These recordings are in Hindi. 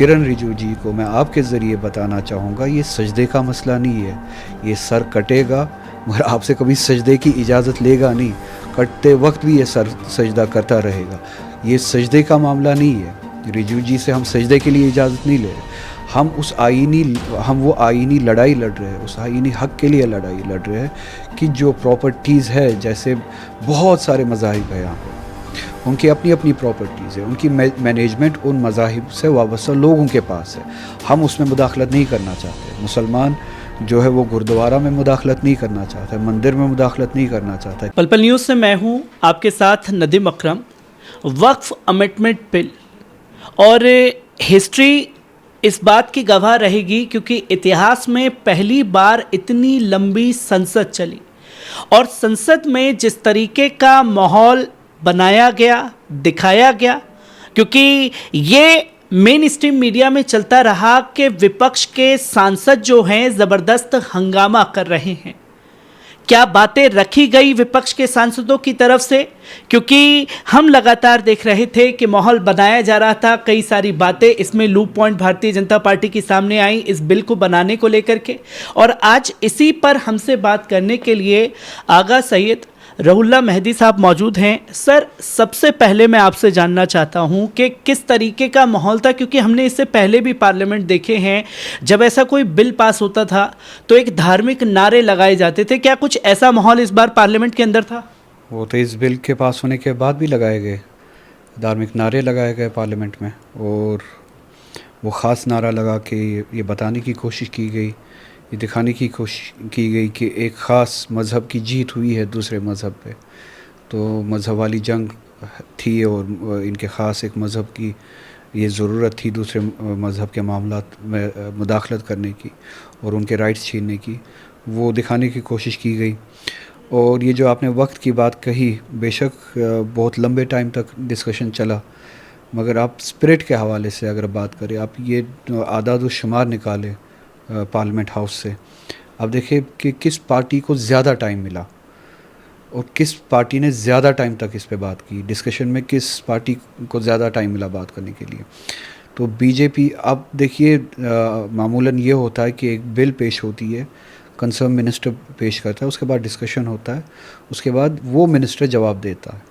किरण रिजिजू जी को मैं आपके ज़रिए बताना चाहूँगा, ये सजदे का मसला नहीं है। ये सर कटेगा मगर आपसे कभी सजदे की इजाज़त लेगा नहीं। कटते वक्त भी ये सर सजदा करता रहेगा। ये सजदे का मामला नहीं है। रिजिजू जी से हम सजदे के लिए इजाज़त नहीं ले रहे। हम वो आईनी लड़ाई लड़ रहे हैं, उस आईनी हक़ के लिए लड़ाई लड़ रहे हैं कि जो प्रॉपर्टीज़ है, जैसे बहुत सारे मज़ाहिब हैं यहाँ पे, उनकी अपनी अपनी प्रॉपर्टीज़ है, उनकी मैनेजमेंट उन मज़ाहिब से वाबस्ता लोगों के पास है। हम उसमें मुदाखलत नहीं करना चाहते। मुसलमान जो है वो गुरुद्वारा में मुदाखलत नहीं करना चाहता है, मंदिर में मुदाखलत नहीं करना चाहता है। पल पल न्यूज़ से मैं हूँ आपके साथ नदीम अकरम। वक्फ अमेंडमेंट बिल और हिस्ट्री इस बात की गवाह रहेगी क्योंकि इतिहास में पहली बार इतनी लंबी संसद चली और संसद में जिस तरीके का माहौल बनाया गया, दिखाया गया, क्योंकि ये मेन स्ट्रीम मीडिया में चलता रहा कि विपक्ष के सांसद जो हैं ज़बरदस्त हंगामा कर रहे हैं। क्या बातें रखी गई विपक्ष के सांसदों की तरफ से, क्योंकि हम लगातार देख रहे थे कि माहौल बनाया जा रहा था, कई सारी बातें इसमें loop point Bharatiya Janata party की सामने आई इस बिल को बनाने को लेकर के। और आज इसी पर हमसे बात करने के लिए आगा सैयद रहुल्ला मेहदी साहब मौजूद हैं। सर, सबसे पहले मैं आपसे जानना चाहता हूं कि किस तरीके का माहौल था, क्योंकि हमने इससे पहले भी पार्लियामेंट देखे हैं, जब ऐसा कोई बिल पास होता था तो एक धार्मिक नारे लगाए जाते थे। क्या कुछ ऐसा माहौल इस बार पार्लियामेंट के अंदर था? वो तो इस बिल के पास होने के बाद भी लगाए गए धार्मिक नारे लगाए गए पार्लियामेंट में, और वो ख़ास नारा लगा के ये बताने की कोशिश की गई, ये दिखाने की कोशिश की गई कि एक ख़ास मज़हब की जीत हुई है दूसरे मज़हब पे। तो मज़हब वाली जंग थी और इनके ख़ास एक मज़हब की ये ज़रूरत थी दूसरे मज़हब के मामलात में मुदाखलत करने की और उनके राइट्स छीनने की, वो दिखाने की कोशिश की गई। और ये जो आपने वक्त की बात कही, बेशक बहुत लंबे टाइम तक डिस्कशन चला, मगर आप स्पिरिट के हवाले से अगर बात करें, आप ये आदाद व शुमार निकालें पार्लियामेंट हाउस से, अब देखिए कि किस पार्टी को ज़्यादा टाइम मिला और किस पार्टी ने ज़्यादा टाइम तक इस पे बात की, डिस्कशन में किस पार्टी को ज़्यादा टाइम मिला बात करने के लिए। तो बीजेपी, अब देखिए मामूलन ये होता है कि एक बिल पेश होती है, कंसर्न मिनिस्टर पेश करता है, उसके बाद डिस्कशन होता है, उसके बाद वो मिनिस्टर जवाब देता है।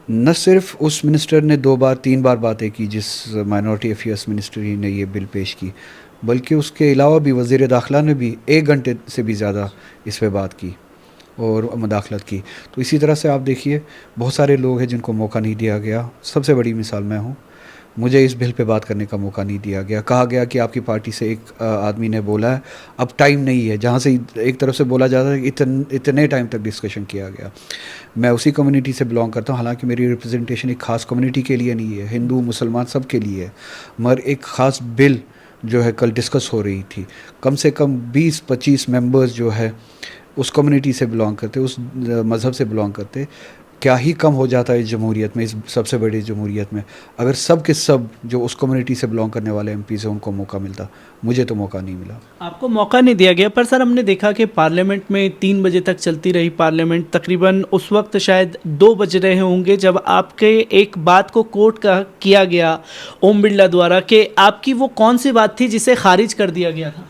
न सिर्फ उस मिनिस्टर ने 2 बार 3 बार बातें की जिस माइनॉरिटी अफेयर्स मिनिस्टर ने ये बिल पेश की, बल्कि उसके अलावा भी वज़ीर दाखिला ने भी 1 घंटे से भी ज़्यादा इस पे बात की और मुदाखलत की। तो इसी तरह से आप देखिए बहुत सारे लोग हैं जिनको मौका नहीं दिया गया। सबसे बड़ी मिसाल मैं हूँ, मुझे इस बिल पे बात करने का मौका नहीं दिया गया। कहा गया कि आपकी पार्टी से एक आदमी ने बोला है अब टाइम नहीं है, जहाँ से एक तरफ से बोला जाता है इतने टाइम तक डिस्कशन किया गया। मैं उसी कम्युनिटी से बिलोंग करता हूँ, हालांकि मेरी रिप्रेजेंटेशन एक ख़ास कम्युनिटी के लिए नहीं है, हिंदू मुसलमान सब के लिए है, मगर एक ख़ास बिल जो है कल डिस्कस हो रही थी, कम से कम 20-25 मेंबर्स जो है उस कम्युनिटी से बिलोंग करते, उस मज़हब से बिलोंग करते। क्या ही कम हो जाता है इस जमहूरियत में, इस सबसे बड़ी जमहूरियत में, अगर सब के सब जो उस कम्युनिटी से बिलोंग करने वाले एमपी से उनको मौका मिलता। मुझे तो मौका नहीं मिला। आपको मौका नहीं दिया गया, पर सर हमने देखा कि पार्लियामेंट में 3 बजे तक चलती रही पार्लियामेंट, तकरीबन उस वक्त शायद 2 बज रहे होंगे जब आपके एक बात को कोट किया गया ओम बिरला द्वारा कि आपकी वो कौन सी बात थी जिसे खारिज कर दिया गया था?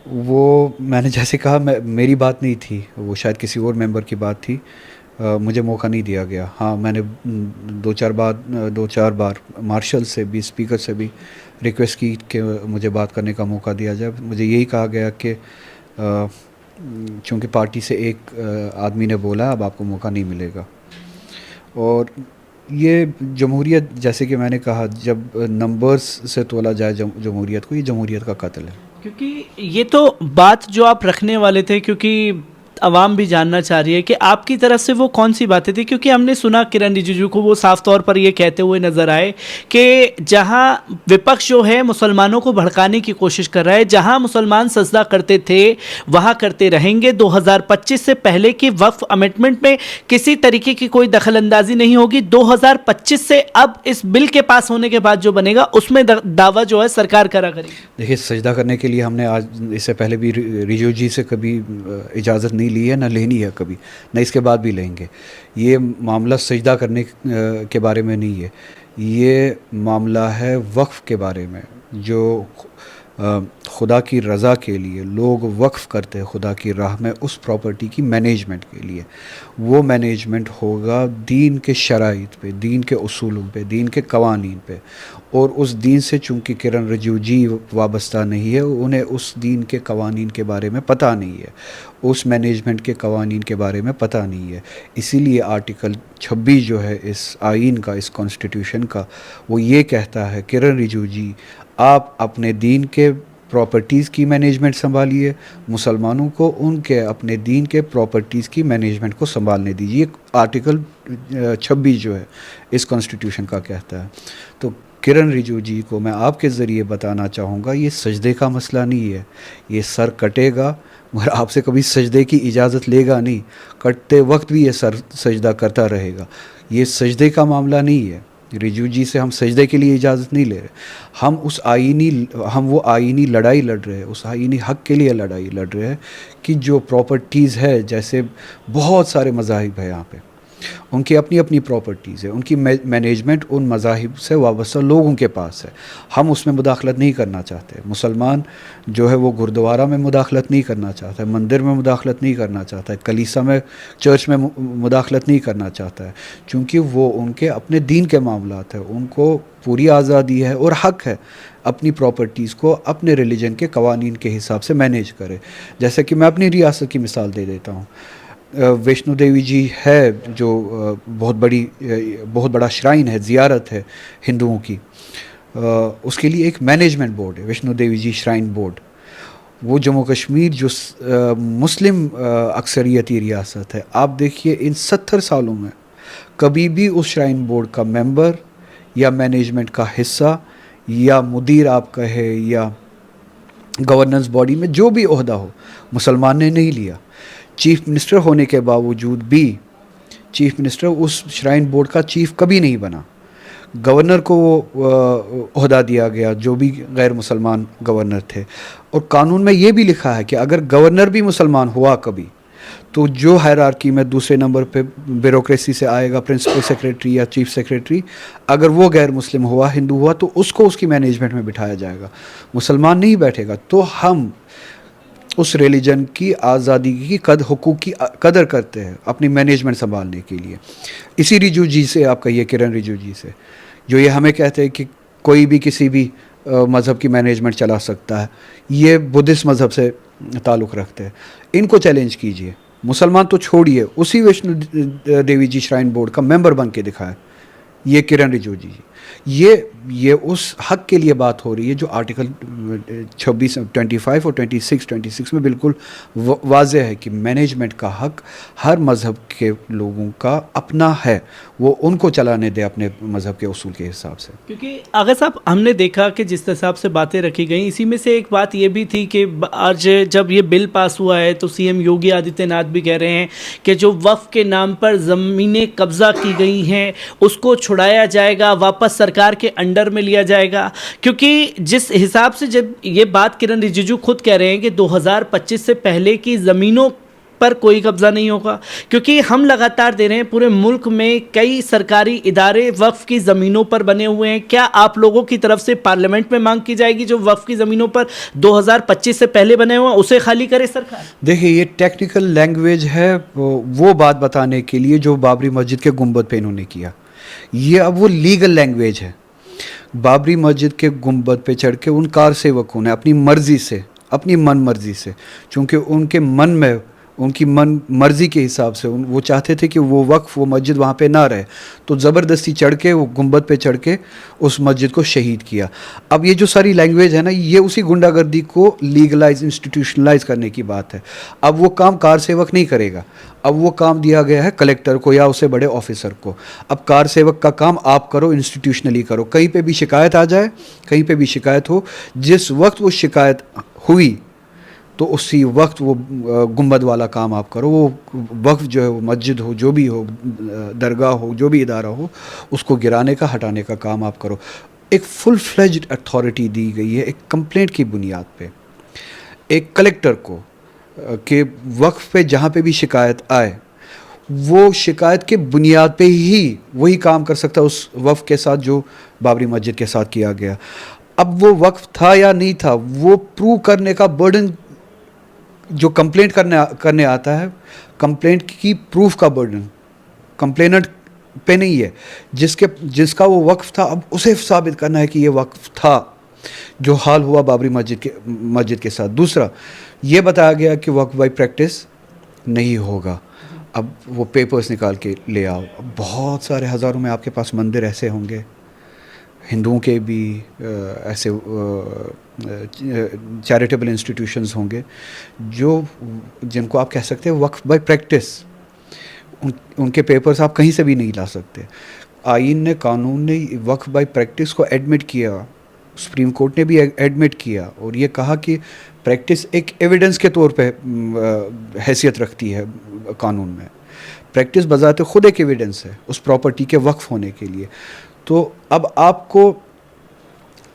वो मैंने जैसे कहा, मेरी बात नहीं थी, वो शायद किसी और मेंबर की बात थी। मुझे मौका नहीं दिया गया। हाँ, मैंने 2-4 बार मार्शल से भी, स्पीकर से भी रिक्वेस्ट की कि मुझे बात करने का मौका दिया जाए। मुझे यही कहा गया कि चूँकि पार्टी से एक आदमी ने बोला अब आपको मौका नहीं मिलेगा। और ये जमहूरियत, जैसे कि मैंने कहा, जब नंबर्स से तोला जाए जमहूरियत को, ये जमहूरियत का कत्ल है। क्योंकि ये तो बात जो आप रखने वाले थे, क्योंकि आवाम भी जानना चाह रही है कि आपकी तरफ से वो कौन सी बातें थी, क्योंकि हमने सुना किरण रिजिजू को वो साफ तौर पर ये कहते हुए नजर आए कि जहां विपक्ष जो है मुसलमानों को भड़काने की कोशिश कर रहा है, जहां मुसलमान सजदा करते थे वहां करते रहेंगे, 2025 से पहले की वक्फ अमेंडमेंट में किसी तरीके की कोई दखलंदाजी नहीं होगी, 2025 से अब इस बिल के पास होने के बाद जो बनेगा उसमें दावा जो है सरकार करा करेगी। देखिए, सजदा करने के लिए हमने आज इससे पहले भी रिजिजू जी से कभी इजाज़त नहीं ली है, ना लेनी है कभी, ना इसके बाद भी लेंगे। ये मामला सजदा करने के बारे में नहीं है, ये मामला है वक्फ़ के बारे में, जो खुदा की रज़ा के लिए लोग वक्फ़ करते हैं खुदा की राह में उस प्रॉपर्टी की मैनेजमेंट के लिए। वो मैनेजमेंट होगा दीन के शराइत पे, दीन के उसूलों पे, दीन के कवानीन पे, और उस दीन से चूँकि किरण रिजिजू जी वाबस्ता नहीं है, उन्हें उस दीन के कवानीन के बारे में पता नहीं है, उस मैनेजमेंट के कवानीन के बारे में पता नहीं है। इसीलिए आर्टिकल 26 जो है इस आइन का, इस कॉन्स्टिट्यूशन का, वो ये कहता है किरण रिजिजू जी आप अपने दीन के प्रॉपर्टीज़ की मैनेजमेंट संभालिए, मुसलमानों को उनके अपने दीन के प्रॉपर्टीज़ की मैनेजमेंट को संभालने दीजिए। आर्टिकल 26 जो है इस कॉन्स्टिट्यूशन का कहता है। तो किरण रिजिजू जी को मैं आपके ज़रिए बताना चाहूँगा, ये सजदे का मसला नहीं है, ये सर कटेगा मगर आपसे कभी सजदे की इजाज़त लेगा नहीं, कटते वक्त भी ये सर सजदा करता रहेगा। ये सजदे का मामला नहीं है, रिजिजू जी से हम सजदे के लिए इजाज़त नहीं ले रहे, हम वो आईनी लड़ाई लड़ रहे हैं, उस आईनी हक़ के लिए लड़ाई लड़ रहे हैं कि जो प्रॉपर्टीज़ है, जैसे बहुत सारे मज़ाहिब है यहाँ पे, उनकी अपनी अपनी प्रॉपर्टीज़ है, उनकी मैनेजमेंट उन मज़ाहिब से वाबस्ता लोगों के पास है, हम उसमें मुदाखलत नहीं करना चाहते। मुसलमान जो है वो गुरुद्वारा में मुदाखलत नहीं करना चाहता है, मंदिर में मुदाखलत नहीं करना चाहता है, कलीसा में, चर्च में मुदाखलत नहीं करना चाहता है, क्योंकि वो उनके अपने दीन के मामलात है, उनको पूरी आज़ादी है और हक़ है अपनी प्रॉपर्टीज़ को अपने रिलीजन के कवानीन के हिसाब से मैनेज करे। जैसे कि मैं अपनी रियासत की मिसाल दे देता हूँ, वैष्णो देवी जी है जो बहुत बड़ा श्राइन है, ज़ियारत है हिंदुओं की, उसके लिए एक मैनेजमेंट बोर्ड है, वैष्णो देवी जी श्राइन बोर्ड। वो जम्मू कश्मीर जो मुस्लिम अक्सरियती रियासत है, आप देखिए इन 70 सालों में कभी भी उस श्राइन बोर्ड का मेंबर या मैनेजमेंट का हिस्सा या मुदीर आप कहे या गवर्नेंस बॉडी में जो भी ओहदा हो, मुसलमान ने नहीं लिया। चीफ मिनिस्टर होने के बावजूद भी चीफ मिनिस्टर उस श्राइन बोर्ड का चीफ कभी नहीं बना। गवर्नर को वो ओहदा दिया गया जो भी गैर मुसलमान गवर्नर थे, और कानून में ये भी लिखा है कि अगर गवर्नर भी मुसलमान हुआ कभी, तो जो हायरार्की में दूसरे नंबर पे ब्यूरोक्रेसी से आएगा प्रिंसिपल सेक्रेटरी या चीफ सेक्रेटरी, अगर वो गैर मुस्लिम हुआ, हिंदू हुआ, तो उसको उसकी मैनेजमेंट में बिठाया जाएगा, मुसलमान नहीं बैठेगा। तो हम उस रिलीजन की आज़ादी की हुकूक की कदर करते हैं अपनी मैनेजमेंट संभालने के लिए। इसी रिजिजू जी से, आप कहिए किरण रिजिजू जी से, जो ये हमें कहते हैं कि कोई भी किसी भी मज़हब की मैनेजमेंट चला सकता है, ये बुद्धिस्ट मज़हब से ताल्लुक़ रखते हैं, इनको चैलेंज कीजिए। मुसलमान तो छोड़िए, उसी वैष्णो देवी जी श्राइन बोर्ड का मेंबर बन के दिखाए ये किरण रिजिजू जी। ये उस हक़ के लिए बात हो रही है जो आर्टिकल 26, 25 और 26 में बिल्कुल वाज़ेह है कि मैनेजमेंट का हक़ हर मज़हब के लोगों का अपना है, वो उनको चलाने दे अपने मज़हब के उसूल के हिसाब से। क्योंकि अगर साहब हमने देखा कि जिस हिसाब से बातें रखी गई, इसी में से एक बात ये भी थी कि आज जब ये बिल पास हुआ है तो सीएम योगी आदित्यनाथ भी कह रहे हैं कि जो वक्फ के नाम पर ज़मीनें कब्ज़ा की गई हैं उसको छुड़ाया जाएगा, वापस सरकार के अंडर में लिया जाएगा। क्योंकि जिस हिसाब से जब ये बात किरण रिजिजू खुद कह रहे हैं कि 2025 से पहले की ज़मीनों पर कोई कब्जा नहीं होगा, क्योंकि हम लगातार दे रहे हैं पूरे मुल्क में कई सरकारी इदारे वक्फ की ज़मीनों पर बने हुए हैं। क्या आप लोगों की तरफ से पार्लियामेंट में मांग की जाएगी जो वक्फ की ज़मीनों पर 2025 से पहले बने हुए उसे खाली करे सरकार? देखिए, ये टेक्निकल लैंग्वेज है वो बात बताने के लिए जो बाबरी मस्जिद के गुंबद पे इन्होंने किया। ये अब वो लीगल लैंग्वेज है। बाबरी मस्जिद के गुंबद पे चढ़ के उन कार सेवकों ने अपनी मर्ज़ी से, अपनी मन मर्ज़ी से, चूँकि उनके मन में उनकी मन मर्ज़ी के हिसाब से वो चाहते थे कि वो वक्फ, वो मस्जिद वहाँ पे ना रहे, तो ज़बरदस्ती चढ़ के वो गुंबद पे चढ़ के उस मस्जिद को शहीद किया। अब ये जो सारी लैंग्वेज है ना, ये उसी गुंडागर्दी को लीगलाइज, इंस्टीट्यूशनलाइज करने की बात है। अब वो काम कार सेवक नहीं करेगा, अब वो काम दिया गया है कलेक्टर को या उससे बड़े ऑफिसर को। अब कार सेवक का काम आप करो, इंस्टीट्यूशनली करो। कहीं पे भी शिकायत आ जाए, कहीं पे भी शिकायत हो, जिस वक्त वो शिकायत हुई तो उसी वक्त वो गुंबद वाला काम आप करो। वो वक्फ जो है, वो मस्जिद हो, जो भी हो, दरगाह हो, जो भी इदारा हो, उसको गिराने का, हटाने का काम आप करो। एक फुल फ्लेज्ड अथॉरिटी दी गई है एक कंप्लेंट की बुनियाद पे एक कलेक्टर को कि वक्फ पे जहाँ पे भी शिकायत आए वो शिकायत के बुनियाद पे ही वही काम कर सकता है उस वक्फ के साथ जो बाबरी मस्जिद के साथ किया गया। अब वो वक्फ था या नहीं था, वो प्रूव करने का बर्डन जो कंप्लेंट करने आता है, कंप्लेंट की प्रूफ का बर्डन कंप्लेनेंट पे नहीं है। जिसका वो वक्फ था, अब उसे साबित करना है कि ये वक्फ था जो हाल हुआ बाबरी मस्जिद के साथ। दूसरा, ये बताया गया कि वक्फ बाई प्रैक्टिस नहीं होगा। अब वो पेपर्स निकाल के ले आओ। अब बहुत सारे हज़ारों में आपके पास मंदिर ऐसे होंगे, हिंदुओं के भी ऐसे चैरिटेबल इंस्टीट्यूशंस होंगे जिनको आप कह सकते हैं वक्फ बाय प्रैक्टिस। उनके पेपर्स आप कहीं से भी नहीं ला सकते। आइन ने, कानून ने वक्फ बाय प्रैक्टिस को एडमिट किया, सुप्रीम कोर्ट ने भी एडमिट किया और ये कहा कि प्रैक्टिस एक एविडेंस के तौर पे हैसियत रखती है कानून में। प्रैक्टिस बजाते खुद एक एविडेंस है उस प्रॉपर्टी के वक्फ होने के लिए। तो अब आपको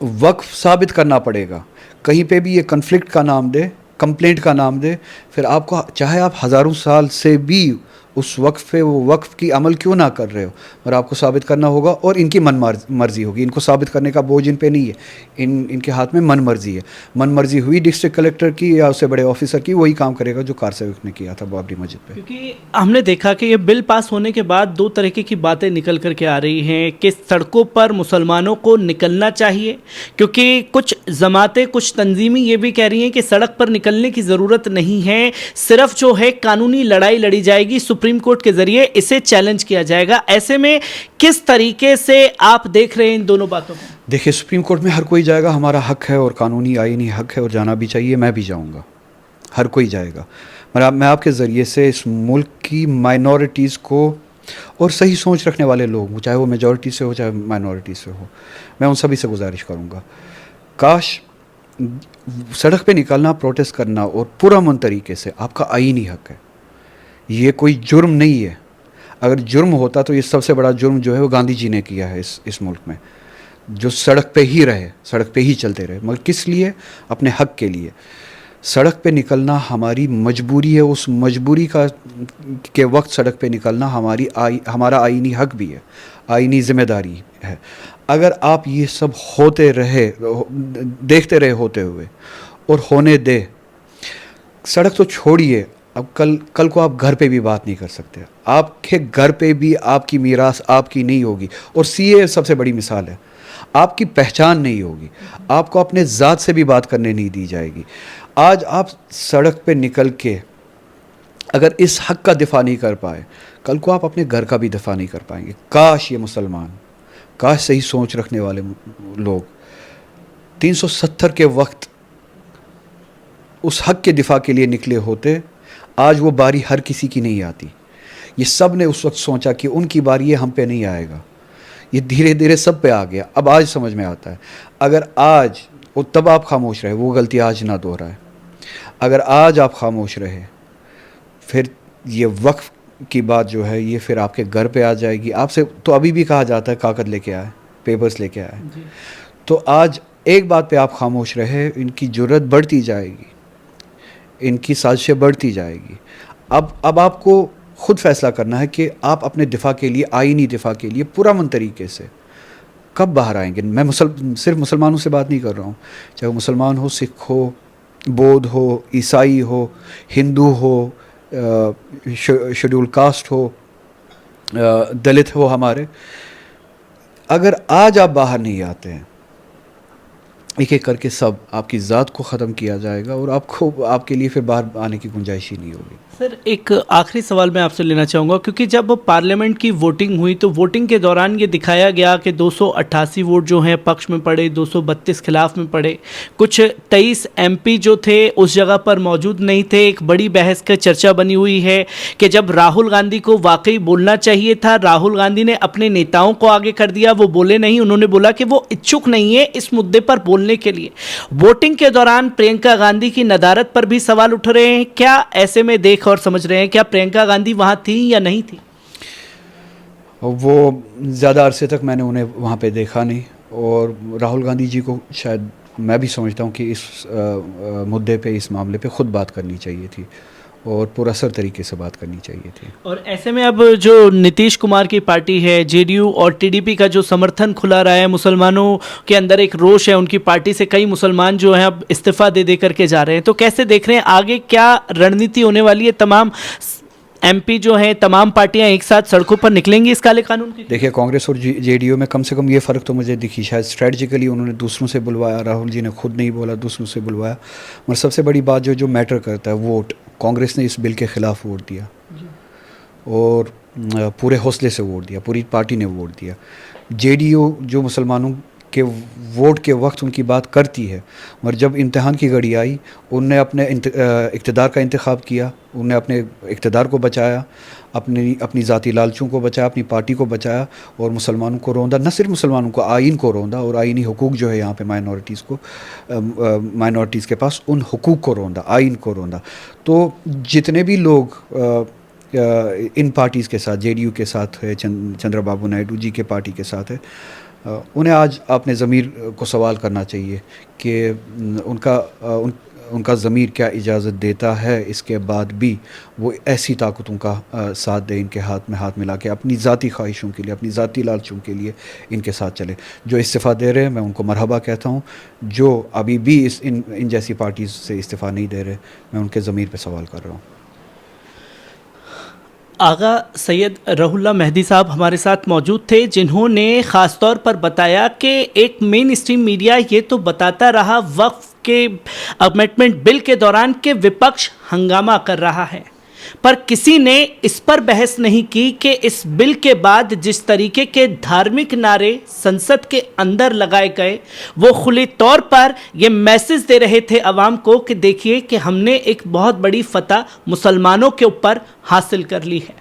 वक्फ साबित करना पड़ेगा। कहीं पे भी ये कन्फ्लिक्ट का नाम दे, कंप्लेंट का नाम दे, फिर आपको चाहे आप हज़ारों साल से भी उस वक्फ पे वो वक्फ की अमल क्यों ना कर रहे हो, पर आपको साबित करना होगा और इनकी मर्जी होगी। इनको साबित करने का बोझ इन पे नहीं है, इनके हाथ में मन मर्जी है। मन मर्जी हुई डिस्ट्रिक्ट कलेक्टर की या उससे बड़े ऑफिसर की, वही काम करेगा जो कारसेवक ने किया था बाबरी मस्जिद पे। क्योंकि हमने देखा कि ये बिल पास होने के बाद दो तरीके की बातें निकल कर के आ रही हैं कि सड़कों पर मुसलमानों को निकलना चाहिए, क्योंकि कुछ जमातें, कुछ तंजीमें ये भी कह रही हैं कि सड़क पर निकलने की ज़रूरत नहीं है, सिर्फ जो है कानूनी लड़ाई लड़ी जाएगी, सुप्रीम कोर्ट के ज़रिए इसे चैलेंज किया जाएगा। ऐसे में किस तरीके से आप देख रहे हैं इन दोनों बातों को? देखिए, सुप्रीम कोर्ट में हर कोई जाएगा, हमारा हक है और कानूनी आईनी हक है और जाना भी चाहिए। मैं भी जाऊंगा, हर कोई जाएगा। मैं आपके ज़रिए से इस मुल्क की माइनॉरिटीज़ को और सही सोच रखने वाले लोग, चाहे वो मेजॉरिटी से हो चाहे माइनॉरिटी से हो, मैं उन सभी से गुजारिश करूँगा, काश सड़क पे निकलना, प्रोटेस्ट करना और पुरअमन तरीके से आपका आईनी हक है। ये कोई जुर्म नहीं है। अगर जुर्म होता तो ये सबसे बड़ा जुर्म जो है वो गांधी जी ने किया है इस मुल्क में, जो सड़क पे ही रहे, सड़क पे ही चलते रहे। मगर किस लिए? अपने हक के लिए। सड़क पे निकलना हमारी मजबूरी है। उस मजबूरी के वक्त सड़क पे निकलना हमारा आईनी हक भी है, आईनी जिम्मेदारी है। अगर आप ये सब होते रहे, देखते रहे होते हुए और होने दे, सड़क तो छोड़िए, अब कल को आप घर पे भी बात नहीं कर सकते। आपके घर पे भी आपकी मीरास आपकी नहीं होगी। और सीए सबसे बड़ी मिसाल है, आपकी पहचान नहीं होगी, आपको अपने ज़ात से भी बात करने नहीं दी जाएगी। आज आप सड़क पे निकल के अगर इस हक का दिफा नहीं कर पाए, कल को आप अपने घर का भी दिफा नहीं कर पाएंगे। काश ये मुसलमान, काश सही सोच रखने वाले लोग 370 के वक्त उस हक के दिफा के लिए निकले होते। आज वो बारी हर किसी की नहीं आती। ये सब ने उस वक्त सोचा कि उनकी बारी ये हम पे नहीं आएगा। ये धीरे धीरे सब पे आ गया। अब आज समझ में आता है, अगर आज वो तब आप खामोश रहे, वो गलती आज ना दोहराए। अगर आज आप खामोश रहे, फिर ये वक्फ की बात जो है ये फिर आपके घर पे आ जाएगी। आपसे तो अभी भी कहा जाता है कागज़ लेके आए, पेपर्स लेके आए। तो आज एक बात पे आप खामोश रहे, इनकी जुर्रत बढ़ती जाएगी, इनकी साजिशें बढ़ती जाएगी। अब आपको खुद फैसला करना है कि आप अपने दिफा के लिए, आईनी दिफा के लिए पुरअमन तरीके से कब बाहर आएंगे। मैं सिर्फ मुसलमानों से बात नहीं कर रहा हूँ, चाहे वो मुसलमान हो, सिख हो, बौद्ध हो, ईसाई हो, हिंदू हो, शेड्यूल कास्ट हो, दलित हो हमारे। अगर आज आप बाहर नहीं आते हैं, एक एक करके सब आपकी ज़ात को ख़त्म किया जाएगा और आपके लिए फिर बाहर आने की गुंजाइश ही नहीं होगी। सर, एक आखिरी सवाल मैं आपसे लेना चाहूँगा, क्योंकि जब पार्लियामेंट की वोटिंग हुई तो वोटिंग के दौरान ये दिखाया गया कि 288 वोट जो हैं पक्ष में पड़े, 232 खिलाफ में पड़े। कुछ 23 एमपी जो थे उस जगह पर मौजूद नहीं थे। एक बड़ी बहस का चर्चा बनी हुई है कि जब राहुल गांधी को वाकई बोलना चाहिए था, राहुल गांधी ने अपने नेताओं को आगे कर दिया, वो बोले नहीं। उन्होंने बोला कि वो इच्छुक नहीं है इस मुद्दे पर बोलने के लिए। वोटिंग के दौरान प्रियंका गांधी की नदारत पर भी सवाल उठ रहे हैं। क्या ऐसे में देख और समझ रहे हैं, क्या प्रियंका गांधी वहां थी या नहीं थी? वो ज़्यादा अरसे तक मैंने उन्हें वहाँ पे देखा नहीं, और राहुल गांधी जी को शायद मैं भी समझता हूँ कि इस मुद्दे पे, इस मामले पे ख़ुद बात करनी चाहिए थी। और पुरअसर तरीके से बात करनी चाहिए थी। और ऐसे में अब जो नीतीश कुमार की पार्टी है, जेडीयू और टीडीपी का जो समर्थन खुला रहा है, मुसलमानों के अंदर एक रोष है, उनकी पार्टी से कई मुसलमान जो हैं अब इस्तीफा दे दे करके जा रहे हैं, तो कैसे देख रहे हैं आगे क्या रणनीति होने वाली है? तमाम एमपी जो हैं, तमाम पार्टियां एक साथ सड़कों पर निकलेंगी इस काले कानून की? देखिए, कांग्रेस और जेडीयू में कम से कम ये फ़र्क तो मुझे दिखी, शायद स्ट्रेटजिकली उन्होंने दूसरों से बुलवाया, राहुल जी ने खुद नहीं बोला, दूसरों से बुलवाया। मगर सबसे बड़ी बात जो मैटर करता है, वोट। कांग्रेस ने इस बिल के ख़िलाफ़ वोट दिया और पूरे हौसले से वोट दिया, पूरी पार्टी ने वोट दिया। जेडीयू जो मुसलमानों के वोट के वक्त उनकी बात करती है, मगर जब इम्तिहान की घड़ी आई, उनने अपने इक़्तिदार का इंतखाब किया, उनने अपने इक़्तिदार को बचाया, अपनी ज़ाती लालचों को बचाया, अपनी पार्टी को बचाया और मुसलमानों को रौंदा। न सिर्फ मुसलमानों को, आइन को रौंदा और आइनी हुकूक जो है यहाँ पे माइनॉरिटीज़ के पास, उन हुकूक को रौंदा, आइन को रौंदा। तो जितने भी लोग इन पार्टीज़ के साथ, जेडीयू के साथ है, चंद्रबाबू नायडू जी के पार्टी के साथ है, उन्हें आज अपने ज़मीर को सवाल करना चाहिए कि उनका ज़मीर क्या इजाज़त देता है इसके बाद भी वो ऐसी ताकतों का साथ दे, इनके हाथ में हाथ मिला के अपनी ज़ाती ख्वाहिशों के लिए, अपनी ज़ाती लालचों के लिए इनके साथ चले। जो इस्तीफ़ा दे रहे हैं मैं उनको मरहबा कहता हूँ, जो अभी भी इन जैसी पार्टीज़ से इस्तीफ़ा नहीं दे रहे, मैं उनके ज़मीर पे सवाल कर रहा हूँ। आगा सैयद रहूल्लाह मेहदी साहब हमारे साथ मौजूद थे, जिन्होंने ख़ास तौर पर बताया कि एक मेन स्ट्रीम मीडिया ये तो बताता रहा वक्फ के अमेंडमेंट बिल के दौरान कि विपक्ष हंगामा कर रहा है, पर किसी ने इस पर बहस नहीं की कि इस बिल के बाद जिस तरीके के धार्मिक नारे संसद के अंदर लगाए गए, वो खुले तौर पर ये मैसेज दे रहे थे अवाम को कि देखिए कि हमने एक बहुत बड़ी फतह मुसलमानों के ऊपर हासिल कर ली है।